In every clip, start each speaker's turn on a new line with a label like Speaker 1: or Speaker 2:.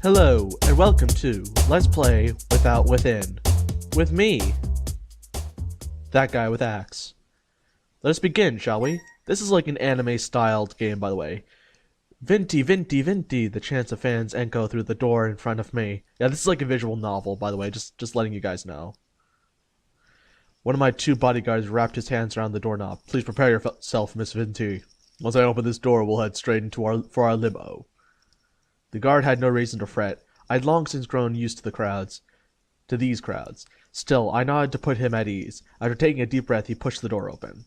Speaker 1: Hello, and welcome to Let's Play Without Within. With me, that guy with axe. Let us begin, shall we? This is like an anime-styled game, by the way. Vinty, Vinty, Vinty, the chants of fans echo through the door in front of me. Yeah, this is like a visual novel, by the way, just letting you guys know. One of my two bodyguards wrapped his hands around the doorknob. Please prepare yourself, Miss Vinty. Once I open this door, we'll head straight into our limo. The guard had no reason to fret. I'd long since grown used to these crowds. Still, I nodded to put him at ease. After taking a deep breath, he pushed the door open.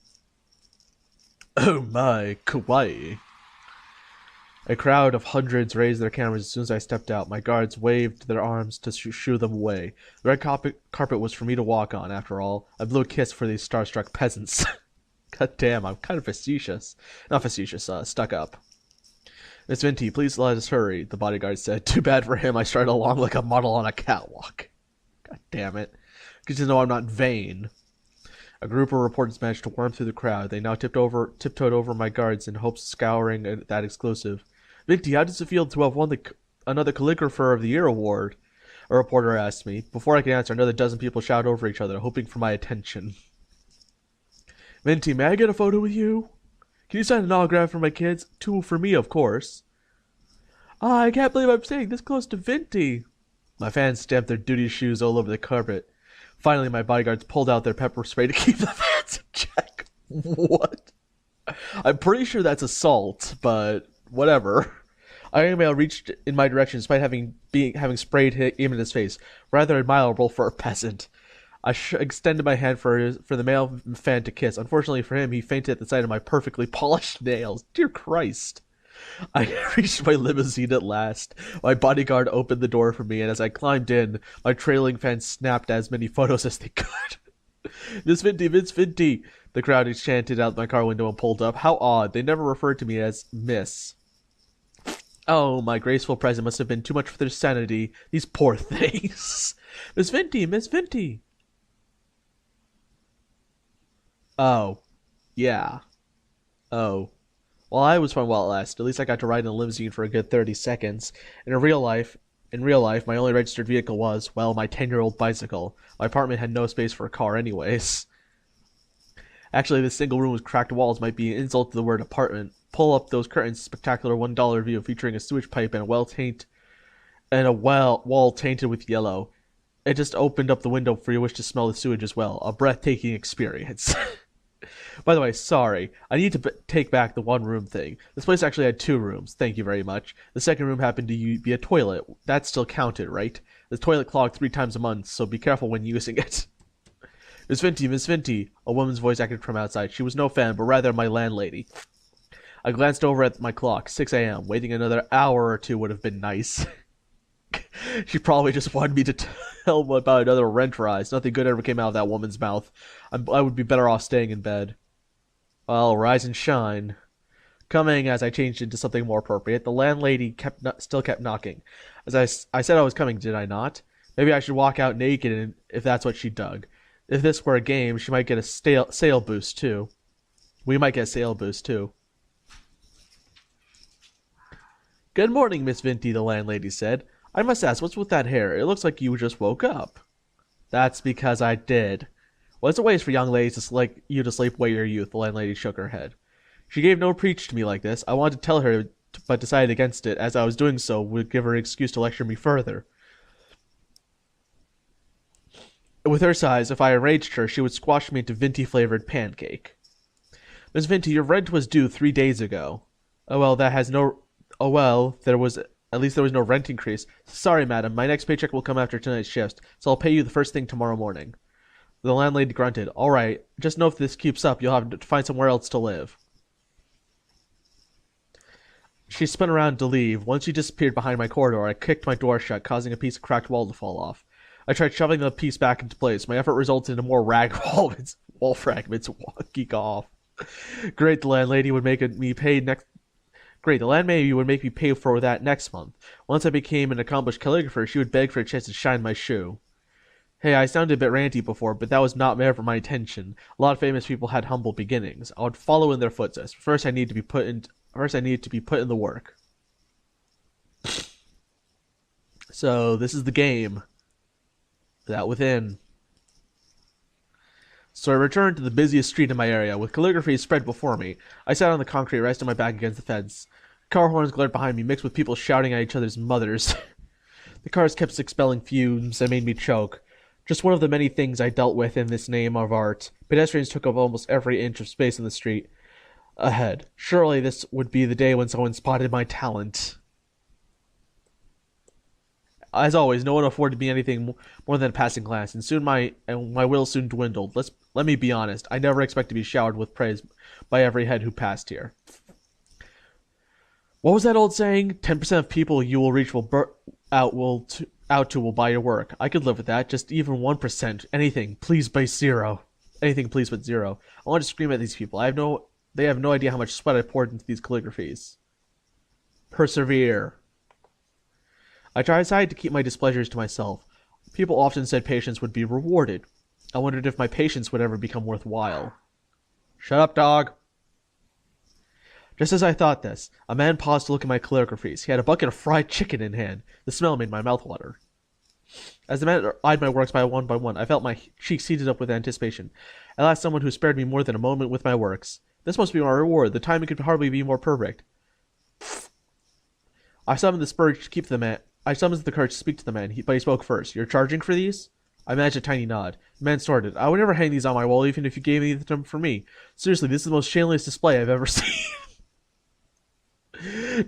Speaker 1: Oh my, kawaii. A crowd of hundreds raised their cameras as soon as I stepped out. My guards waved their arms to shoo them away. The red carpet was for me to walk on, after all. I blew a kiss for these starstruck peasants. God damn, I'm kind of facetious. Not facetious, stuck up. Miss Vinty, please let us hurry, the bodyguard said. Too bad for him, I stride along like a model on a catwalk. God damn it. Good to know I'm not vain. A group of reporters managed to worm through the crowd. They now tiptoed over my guards in hopes of scouring that exclusive. Vinty, how does it feel to have won another Calligrapher of the Year award? A reporter asked me. Before I could answer, another dozen people shouted over each other, hoping for my attention. Vinty, may I get a photo with you? Can you sign an autograph for my kids? Two for me, of course. I can't believe I'm staying this close to Vinty. My fans stamped their duty shoes all over the carpet. Finally, my bodyguards pulled out their pepper spray to keep the fans in check. What? I'm pretty sure that's assault, but whatever. Iron Mail reached in my direction despite having sprayed him in his face. Rather admirable for a peasant. I extended my hand for the male fan to kiss. Unfortunately for him, he fainted at the sight of my perfectly polished nails. Dear Christ. I reached my limousine at last. My bodyguard opened the door for me, and as I climbed in, my trailing fans snapped as many photos as they could. Miss Vinty, Miss Vinty, the crowd chanted out my car window and pulled up. How odd. They never referred to me as Miss. Oh, my graceful present must have been too much for their sanity. These poor things. Miss Vinty, Miss Vinty. Oh. Yeah. Oh. Well, I was fun while it lasted. At least I got to ride in a limousine for a good 30 seconds. In real life, my only registered vehicle was, well, my 10-year-old bicycle. My apartment had no space for a car anyways. Actually, this single room with cracked walls might be an insult to the word apartment. Pull up those curtains, spectacular $1 view featuring a sewage pipe and a wall tainted with yellow. It just opened up the window for your wish to smell the sewage as well. A breathtaking experience. By the way, sorry. I need to take back the one-room thing. This place actually had 2 rooms. Thank you very much. The second room happened to be a toilet. That still counted, right? The toilet clogged 3 times a month, so be careful when using it. Miss Vinty, a woman's voice echoed from outside. She was no fan, but rather my landlady. I glanced over at my clock. 6 a.m. Waiting another hour or 2 would have been nice. She probably just wanted me to tell about another rent rise. Nothing good ever came out of that woman's mouth. I would be better off staying in bed. Well, rise and shine. Coming as I changed into something more appropriate, the landlady still kept knocking. As I said I was coming, did I not? Maybe I should walk out naked if that's what she dug. If this were a game, she might get a sale boost too. We might get a sale boost too. Good morning, Miss Vinty, the landlady said. I must ask, what's with that hair? It looks like you just woke up. That's because I did. Well, it's a waste for young ladies like you to sleep away your youth, the landlady shook her head. She gave no preach to me like this. I wanted to tell her, but decided against it, as I was doing so would give her an excuse to lecture me further. With her size, if I enraged her, she would squash me into Vinty-flavored pancake. Miss Vinty, your rent was due 3 days ago. Oh well, at least there was no rent increase. Sorry, madam, my next paycheck will come after tonight's shift, so I'll pay you the first thing tomorrow morning. The landlady grunted. All right, just know if this keeps up, you'll have to find somewhere else to live. She spun around to leave. Once she disappeared behind my corridor, I kicked my door shut, causing a piece of cracked wall to fall off. I tried shoving the piece back into place. My effort resulted in more rag wall fragments geek off. Great, the landlady would make me pay for that next month. Once I became an accomplished calligrapher, she would beg for a chance to shine my shoe. Hey, I sounded a bit ranty before, but that was not ever my intention. A lot of famous people had humble beginnings. I would follow in their footsteps. First, I needed to be put in the work. So this is the game. Without Within. So I returned to the busiest street in my area, with calligraphy spread before me. I sat on the concrete, resting my back against the fence. Car horns glared behind me, mixed with people shouting at each other's mothers. The cars kept expelling fumes that made me choke. Just one of the many things I dealt with in this name of art. Pedestrians took up almost every inch of space in the street ahead. Surely this would be the day when someone spotted my talent. As always, no one afforded me anything more than a passing glance, and my will soon dwindled. Let me be honest. I never expect to be showered with praise by every head who passed here. What was that old saying? 10% of people you will reach out to will buy your work. I could live with that. Just even 1%. Anything, please, by zero. Anything, please, but zero. I want to scream at these people. They have no idea how much sweat I poured into these calligraphies. Persevere. I decided to keep my displeasures to myself. People often said patience would be rewarded. I wondered if my patience would ever become worthwhile. Shut up, dog. Just as I thought this, a man paused to look at my calligraphies. He had a bucket of fried chicken in hand. The smell made my mouth water. As the man eyed my works by one, I felt my cheeks heated up with anticipation. At last, someone who spared me more than a moment with my works. This must be my reward. The timing could hardly be more perfect. I summoned the courage to speak to the man, but he spoke first. You're charging for these? I managed a tiny nod. The man snorted. I would never hang these on my wall, even if you gave me them for me. Seriously, this is the most shameless display I've ever seen.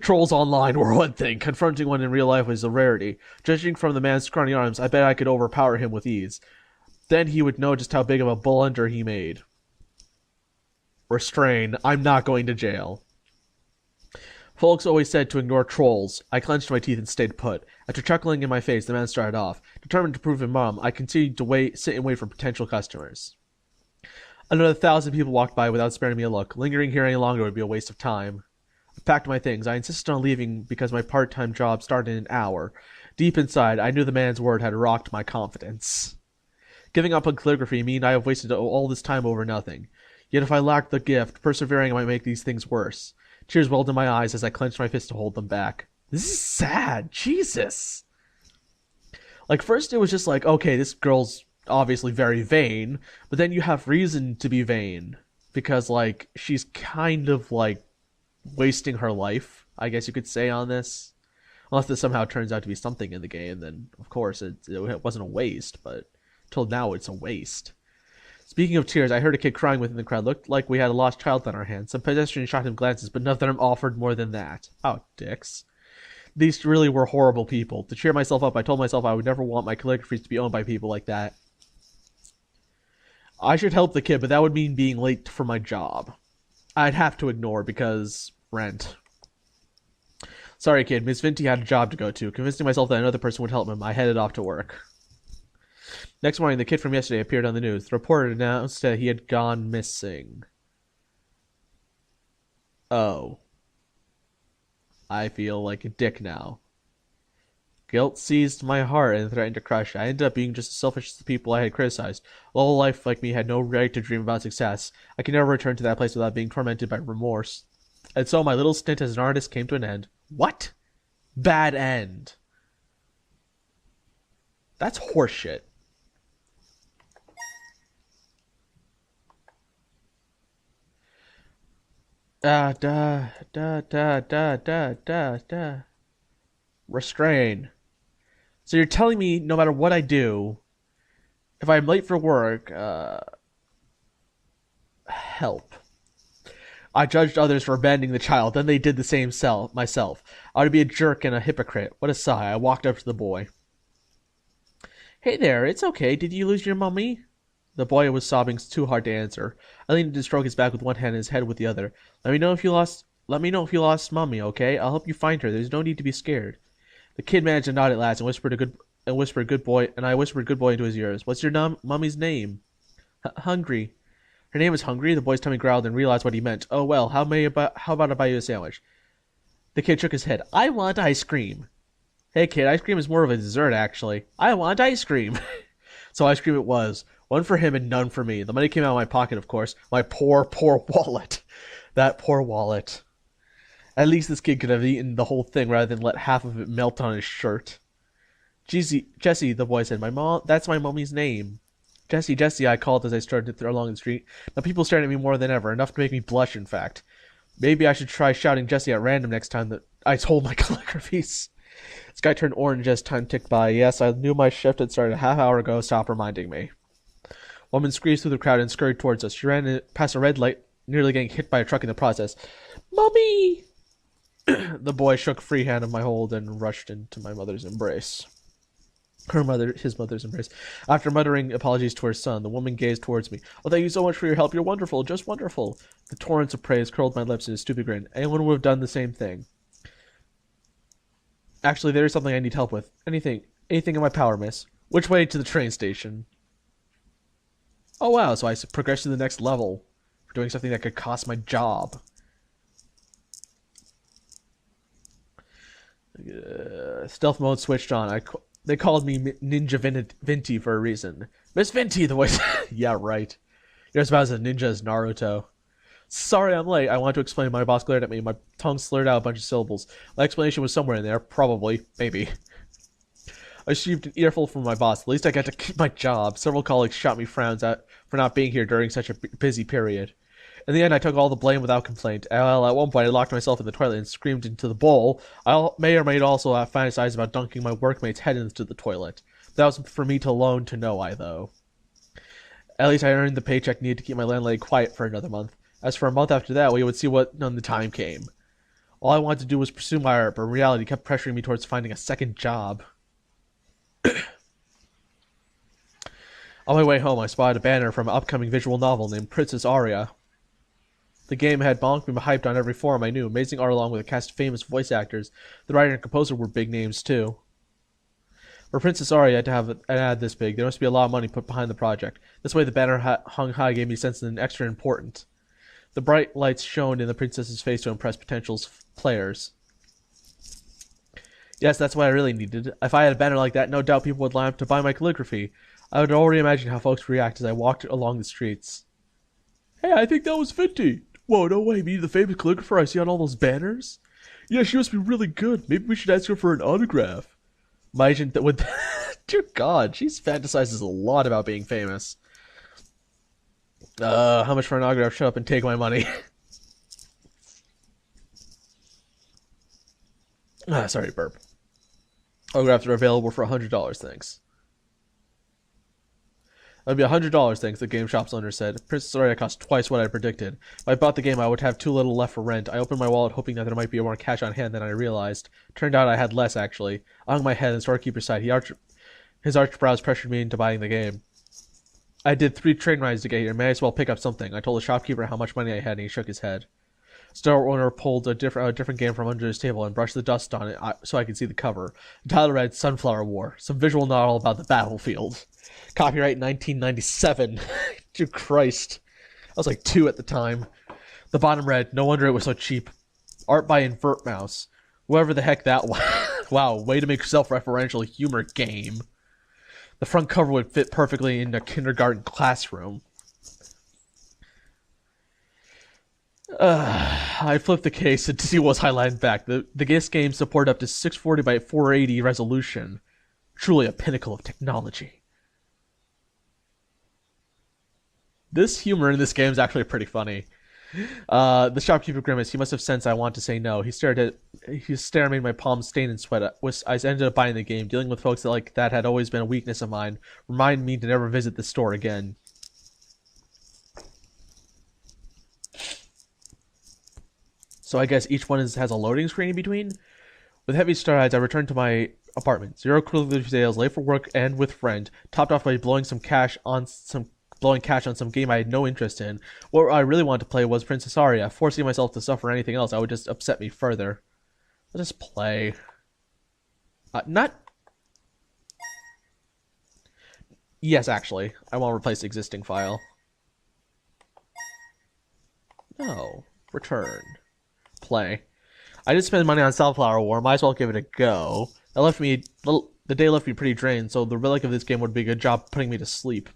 Speaker 1: Trolls online were one thing. Confronting one in real life was a rarity. Judging from the man's scrawny arms, I bet I could overpower him with ease. Then he would know just how big of a blunder he made. Restrain. I'm not going to jail. Folks always said to ignore trolls. I clenched my teeth and stayed put. After chuckling in my face, the man started off. Determined to prove him wrong, I continued to sit and wait for potential customers. Another 1,000 people walked by without sparing me a look. Lingering here any longer would be a waste of time. I packed my things. I insisted on leaving because my part-time job started in an hour. Deep inside, I knew the man's word had rocked my confidence. Giving up on calligraphy mean I have wasted all this time over nothing. Yet if I lacked the gift, persevering might make these things worse. Tears welled in my eyes as I clenched my fist to hold them back. This is sad. Jesus. Like, first it was just like, okay, this girl's obviously very vain, but then you have reason to be vain. Because, like, she's kind of, like, wasting her life, I guess you could say, on this. Unless this somehow turns out to be something in the game, then, of course, it wasn't a waste, but till now it's a waste. Speaking of tears, I heard a kid crying within the crowd. Looked like we had a lost child on our hands. Some pedestrians shot him glances, but none of them offered more than that. Oh, dicks. These really were horrible people. To cheer myself up, I told myself I would never want my calligraphies to be owned by people like that. I should help the kid, but that would mean being late for my job. I'd have to ignore because rent. Sorry, kid. Miss Vinty had a job to go to. Convincing myself that another person would help him, I headed off to work. Next morning, the kid from yesterday appeared on the news. The reporter announced that he had gone missing. Oh. I feel like a dick now. Guilt seized my heart and threatened to crush it. I ended up being just as selfish as the people I had criticized. A whole life like me had no right to dream about success. I could never return to that place without being tormented by remorse. And so my little stint as an artist came to an end. What? Bad end. That's horseshit. Restrain. So you're telling me no matter what I do, if I'm late for work, help. I judged others for abandoning the child, then they did the same myself. I ought to be a jerk and a hypocrite. What a sigh. I walked up to the boy. Hey there, it's okay. Did you lose your mummy? The boy was sobbing too hard to answer. I leaned to stroke his back with one hand and his head with the other. Let me know if you lost mummy, okay? I'll help you find her. There's no need to be scared. The kid managed to nod at last and whispered good boy into his ears. What's your mummy's name? Hungry. Her name is Hungry? The boy's tummy growled and realized what he meant. Oh well, how about I buy you a sandwich? The kid shook his head. I want ice cream. Hey kid, ice cream is more of a dessert actually. I want ice cream. So ice cream it was. One for him and none for me. The money came out of my pocket, of course. My poor wallet. That poor wallet. At least this kid could have eaten the whole thing rather than let half of it melt on his shirt. Jessie, the boy said. That's my mommy's name. Jessie, I called as I started along the street. Now people stared at me more than ever, enough to make me blush, in fact. Maybe I should try shouting Jessie at random next time that I told my calligraphies. The sky turned orange as time ticked by. Yes, I knew my shift had started a half hour ago. Stop reminding me. Woman screeched through the crowd and scurried towards us. She ran past a red light, nearly getting hit by a truck in the process. Mommy! The boy shook free hand of my hold and rushed into my mother's embrace. His mother's embrace. After muttering apologies to her son, the woman gazed towards me. Oh, thank you so much for your help. You're wonderful, just wonderful. The torrents of praise curled my lips in a stupid grin. Anyone would have done the same thing. Actually, there is something I need help with. Anything in my power, miss. Which way to the train station? Oh wow, so I progressed to the next level for doing something that could cost my job. Stealth mode switched on. They called me Ninja Vinty for a reason. Miss Vinty, the voice. Yeah, right. You're as bad as a ninja as Naruto. Sorry I'm late. I wanted to explain. My boss glared at me. My tongue slurred out a bunch of syllables. My explanation was somewhere in there. Probably. Maybe. I received an earful from my boss. At least I got to keep my job. Several colleagues shot me frowns at for not being here during such a busy period. In the end, I took all the blame without complaint. Well, at one point, I locked myself in the toilet and screamed into the bowl. I may or may also have fantasized about dunking my workmate's head into the toilet. That was for me alone to know, though. At least I earned the paycheck needed to keep my landlady quiet for another month. As for a month after that, we would see what when the time came. All I wanted to do was pursue my art, but reality kept pressuring me towards finding a second job. On my way home, I spotted a banner from an upcoming visual novel named Princess Aria. The game had bonked me hyped on every forum I knew. Amazing art along with a cast of famous voice actors. The writer and composer were big names, too. For Princess Aria to have an ad this big, there must be a lot of money put behind the project. This way the banner hung high gave me a sense of an extra important. The bright lights shone in the princess's face to impress potential players. Yes, that's what I really needed. If I had a banner like that, no doubt people would line up to buy my calligraphy. I would already imagine how folks react as I walked along the streets. Hey, I think that was Vinty. Whoa, no way, me, the famous calligrapher I see on all those banners? Yeah, she must be really good. Maybe we should ask her for an autograph. My agent that would... Dear God, she fantasizes a lot about being famous. How much for an autograph? Shut up and take my money. Sorry, burp. Autographs are available for $100, thanks. That'd be $100, thanks, the game shop's owner said. Princess Aria cost twice what I predicted. If I bought the game, I would have too little left for rent. I opened my wallet hoping that there might be more cash on hand than I realized. Turned out I had less, actually. I hung my head and the storekeeper sighed. His arched brows pressured me into buying the game. I did 3 train rides to get here. May as well pick up something. I told the shopkeeper how much money I had, and he shook his head. Store owner pulled a different game from under his table and brushed the dust on it so I could see the cover. The title read Sunflower War, some visual novel about the battlefield. Copyright 1997. Dear Christ. I was like 2 at the time. The bottom read, no wonder it was so cheap. Art by Invert Mouse. Whoever the heck that was. Wow, way to make self-referential humor game. The front cover would fit perfectly in a kindergarten classroom. I flipped the case to see what was highlighted back. The game supported up to 640 by 480 resolution. Truly a pinnacle of technology. This humor in this game is actually pretty funny. The shopkeeper grimaced. He must have sensed I want to say no. His stare made my palms stain in sweat. I ended up buying the game. Dealing with folks like that had always been a weakness of mine. Remind me to never visit the store again. So I guess each one has a loading screen in between. With heavy strides, I returned to my apartment. 0 calligraphy sales, late for work, and with friend. Topped off by blowing cash on some game I had no interest in. What I really wanted to play was Princess Aria. Forcing myself to suffer anything else, I would just upset me further. I'll just play. Yes, actually. I want to replace the existing file. No. Return. Play. I did spend money on Sunflower War. Might as well give it a go. The day left me pretty drained, so the relic of this game would be a good job putting me to sleep.